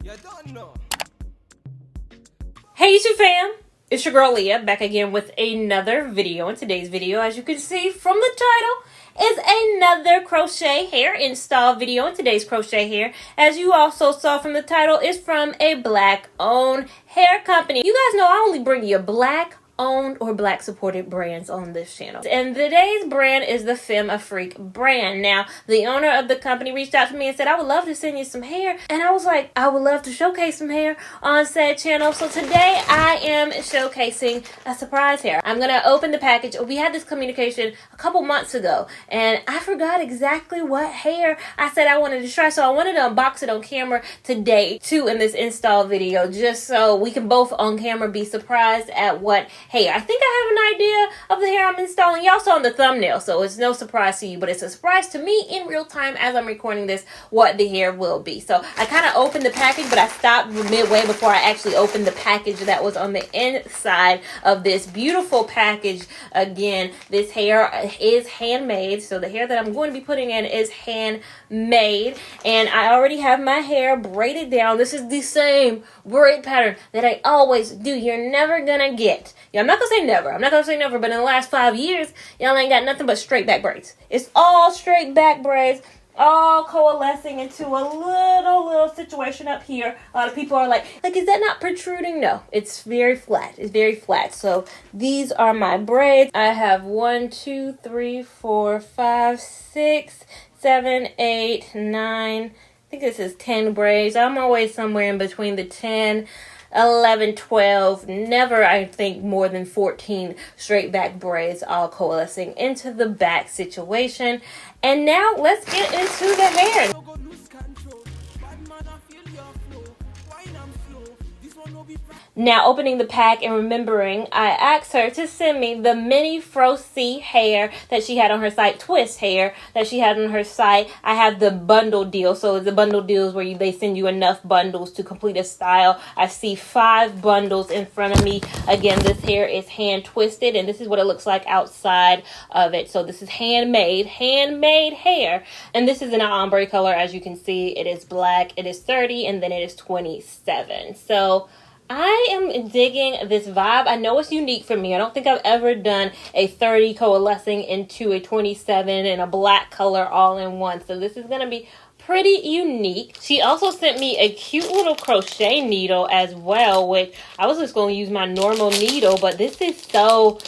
You don't know. Hey YouTube fam, it's your girl Leah back again with another video. In today's video, as you can see from the title, is another crochet hair install video. In today's crochet hair, as you also saw from the title, is from a black owned hair company. You guys know I only bring you black owned or black supported brands on this channel, and today's brand is the Femme-A-Freak brand. Now, the owner of the company reached out to me and said, I would love to send you some hair, and I was like, I would love to showcase some hair on said channel. So today I am showcasing a surprise hair. I'm gonna open the package. We had this communication a couple months ago, and I forgot exactly what hair I said I wanted to try, so I wanted to unbox it on camera today too in this install video, just so we can both on camera be surprised at what hair. I think I have an idea of the hair I'm installing. Y'all saw in the thumbnail, so it's no surprise to you, but it's a surprise to me in real time as I'm recording this what the hair will be. So I kind of opened the package, but I stopped midway before I actually opened the package that was on the inside of this beautiful package. Again, this hair is handmade, so the hair that I'm going to be putting in is handmade, and I already have my hair braided down. This is the same braid pattern that I always do. You're never gonna get, I'm not gonna say never. I'm not gonna say never, but in the last 5 years, y'all ain't got nothing but straight back braids. It's all straight back braids, all coalescing into a little situation up here. A lot of people are like, is that not protruding? No, it's very flat. It's very flat. So these are my braids. I have 1, 2, 3, 4, 5, 6, 7, 8, 9. I think this is 10 braids. I'm always somewhere in between the 10, 11, 12, never, I think, more than 14 straight back braids all coalescing into the back situation. And now let's get into the hair. Now, opening the pack and remembering, I asked her to send me the mini Fro-C hair that she had on her site, twist hair that she had on her site. I have the bundle deal. So the bundle deals where they send you enough bundles to complete a style. I see 5 bundles in front of me. Again, this hair is hand twisted, and this is what it looks like outside of it. So this is handmade hair. And this is in an ombre color. As you can see, it is black, it is 30, and then it is 27. So I am digging this vibe. I know it's unique for me. I don't think I've ever done a 30 coalescing into a 27 in a black color all in one. So this is going to be pretty unique. She also sent me a cute little crochet needle as well, which I was just going to use my normal needle, but this is so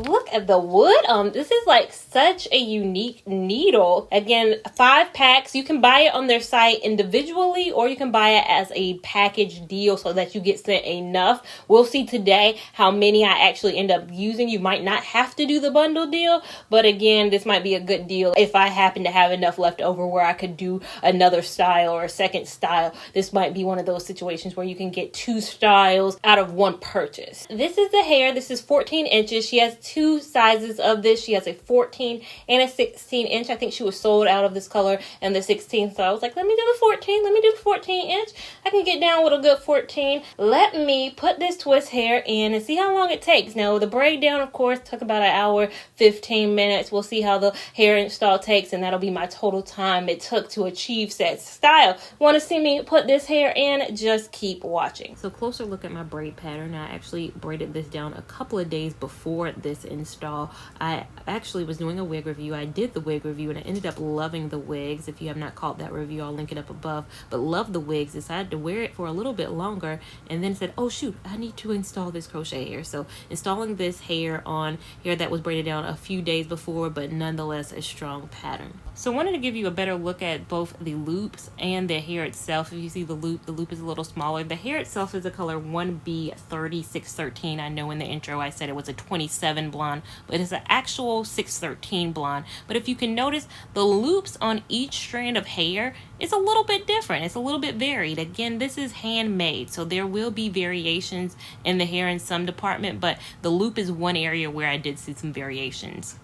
look at the wood. This is such a unique needle. Again, 5 packs. You can buy it on their site individually, or you can buy it as a package deal so that you get sent enough. We'll see today how many I actually end up using. You might not have to do the bundle deal, but again, this might be a good deal if I happen to have enough left over where I could do another style or a second style. This might be one of those situations where you can get 2 styles out of one purchase. This is the hair. This is 14 inches. She has 2 sizes of this. She has a 14 and a 16 inch. I think she was sold out of this color and the 16, so I was like, let me do the 14. Let me do the 14 inch. I can get down with a good 14. Let me put this twist hair in and see how long it takes. Now, the braid down, of course, took about an hour, 15 minutes. We'll see how the hair install takes, and that'll be my total time it took to achieve said style. Want to see me put this hair in? Just keep watching. So, closer look at my braid pattern. I actually braided this down a couple of days before this install. I actually was doing a wig review. I did the wig review and I ended up loving the wigs. If you have not caught that review, I'll link it up above. But loved the wigs. Decided to wear it for a little bit longer and then said, oh shoot, I need to install this crochet hair. So installing this hair on hair that was braided down a few days before, but nonetheless a strong pattern. So I wanted to give you a better look at both the loops and the hair itself. If you see the loop is a little smaller. The hair itself is a color 1B3613. I know in the intro I said it was a 27 blonde, but it's an actual 613 blonde. But if you can notice, the loops on each strand of hair is a little bit different. It's a little bit varied. Again, this is handmade, so there will be variations in the hair in some department, but the loop is one area where I did see some variations.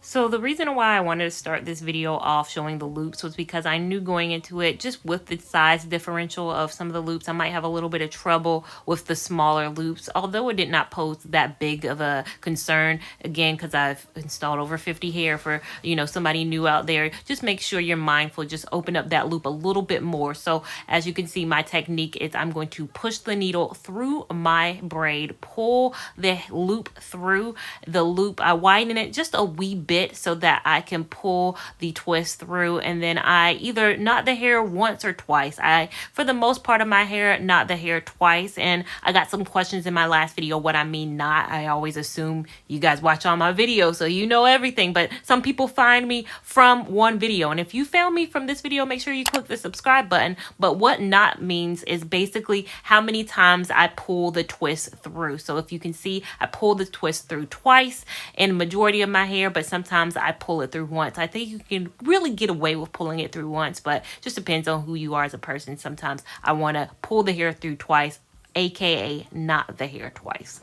So the reason why I wanted to start this video off showing the loops was because I knew going into it, just with the size differential of some of the loops, I might have a little bit of trouble with the smaller loops, although it did not pose that big of a concern. Again, because I've installed over 50 hair for, somebody new out there. Just make sure you're mindful. Just open up that loop a little bit more. So as you can see, my technique is I'm going to push the needle through my braid, pull the loop through the loop. I widen it just a wee bit so that I can pull the twist through, and then I either knot the hair once or twice. I, for the most part of my hair, knot the hair twice. And I got some questions in my last video what I mean knot. I always assume you guys watch all my videos, so you know everything, but some people find me from one video, and if you found me from this video, make sure you click the subscribe button. But what knot means is basically how many times I pull the twist through. So if you can see, I pull the twist through twice in the majority of my hair, but sometimes I pull it through once. I think you can really get away with pulling it through once, but just depends on who you are as a person. Sometimes I want to pull the hair through twice, aka knot the hair twice.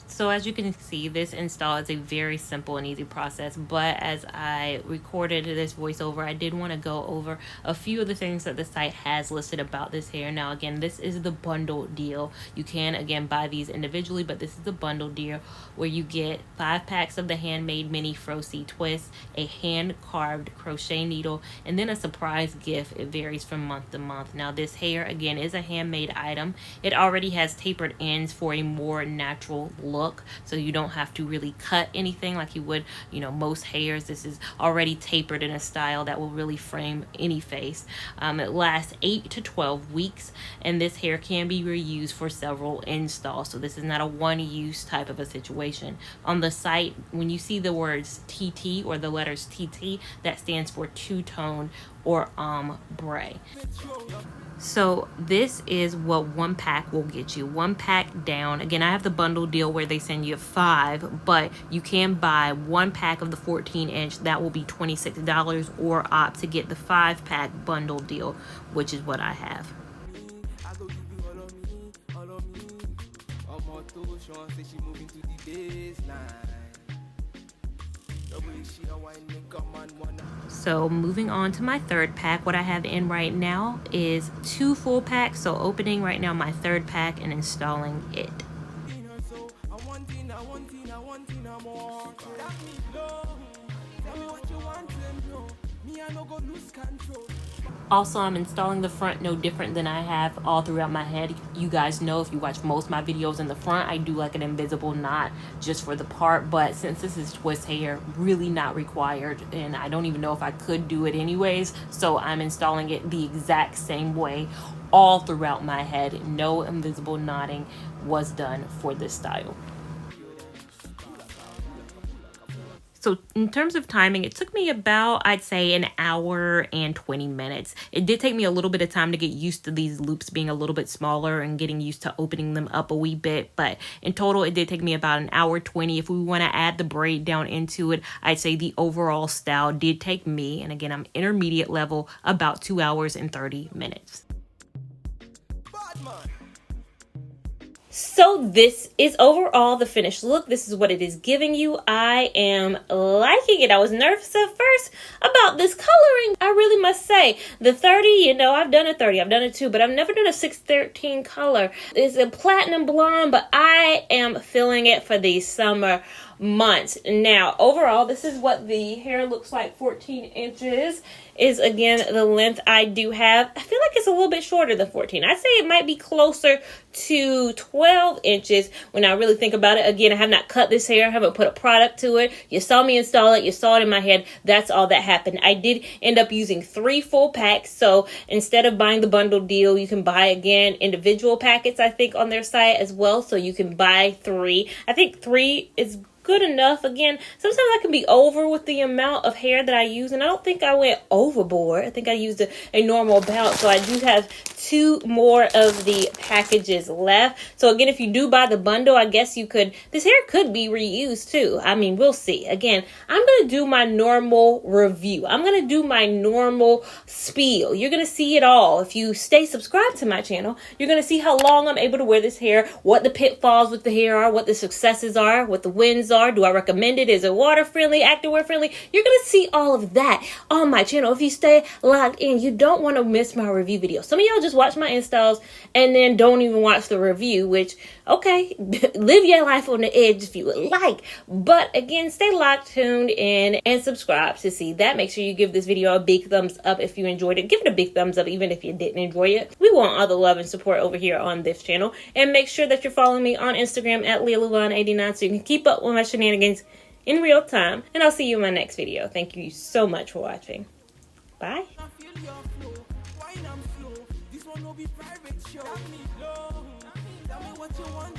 So as you can see, this install is a very simple and easy process, but as I recorded this voiceover, I did want to go over a few of the things that the site has listed about this hair. Now again, this is the bundle deal. You can again buy these individually, but this is the bundle deal where you get 5 packs of the handmade mini Fro C twist, a hand carved crochet needle, and then a surprise gift. It varies from month to month. Now this hair again is a handmade item. It already has tapered ends for a more natural look, so you don't have to really cut anything like you would, most hairs. This is already tapered in a style that will really frame any face. It lasts 8 to 12 weeks, and this hair can be reused for several installs, so this is not a one-use type of a situation. On the site, when you see the words TT or the letters TT, that stands for two-tone or ombre. So this is what 1 pack will get you. 1 pack down. Again, I have the bundle deal where they send you 5, but you can buy 1 pack of the 14-inch. That will be $26, or opt to get the 5-pack bundle deal, which is what I have. So moving on to my 3rd pack, what I have in right now is 2 full packs. So opening right now my 3rd pack and installing it. Also, I'm installing the front no different than I have all throughout my head. You guys know, if you watch most of my videos in the front, I do like an invisible knot just for the part, but since this is twist hair, really not required, and I don't even know if I could do it anyways, so I'm installing it the exact same way all throughout my head. No invisible knotting was done for this style. So in terms of timing, it took me about, I'd say, an hour and 20 minutes. It did take me a little bit of time to get used to these loops being a little bit smaller and getting used to opening them up a wee bit. But in total, it did take me about an hour 20. If we want to add the braid down into it, I'd say the overall style did take me, and again, I'm intermediate level, about 2 hours and 30 minutes. So this is overall the finished look. This is what it is giving you. I am liking it. I was nervous at first about this coloring. I really must say, the 30, I've done a 30, I've done a 2, but I've never done a 613 color. It's a platinum blonde, but I am feeling it for these summer months. Now, overall, this is what the hair looks like. 14 inches is, again, the length I do have. I feel like it's a little bit shorter than 14. I'd say it might be closer to 12 inches when I really think about it. Again, I have not cut this hair. I haven't put a product to it. You saw me install it. You saw it in my head. That's all that happened. I did end up using 3 full packs. So instead of buying the bundle deal, you can buy, again, individual packets, I think, on their site as well. So you can buy 3. I think 3 is good enough. Again, sometimes I can be over with the amount of hair that I use, and I don't think I went overboard. I think I used a normal amount, so I do have 2 more of the packages left. So again, if you do buy the bundle, I guess you could, this hair could be reused too. I mean, we'll see. Again, I'm going to do my normal review. I'm going to do my normal spiel. You're going to see it all. If you stay subscribed to my channel, you're going to see how long I'm able to wear this hair, what the pitfalls with the hair are, what the successes are, what the wins are. Do I recommend it? Is it water friendly, activewear friendly? You're going to see all of that on my channel. If you stay logged in, you don't want to miss my review video. Some of y'all just watch my installs and then don't even watch the review, which, okay, live your life on the edge if you would like. But again, stay locked, tuned in, and subscribe to see that. Make sure you give this video a big thumbs up if you enjoyed it. Give it a big thumbs up even if you didn't enjoy it. We want all the love and support over here on this channel. And make sure that you're following me on Instagram at LeahLaVon89 so you can keep up with my shenanigans in real time. And I'll see you in my next video. Thank you so much for watching. Bye. This one will be private show. Tell me what you want.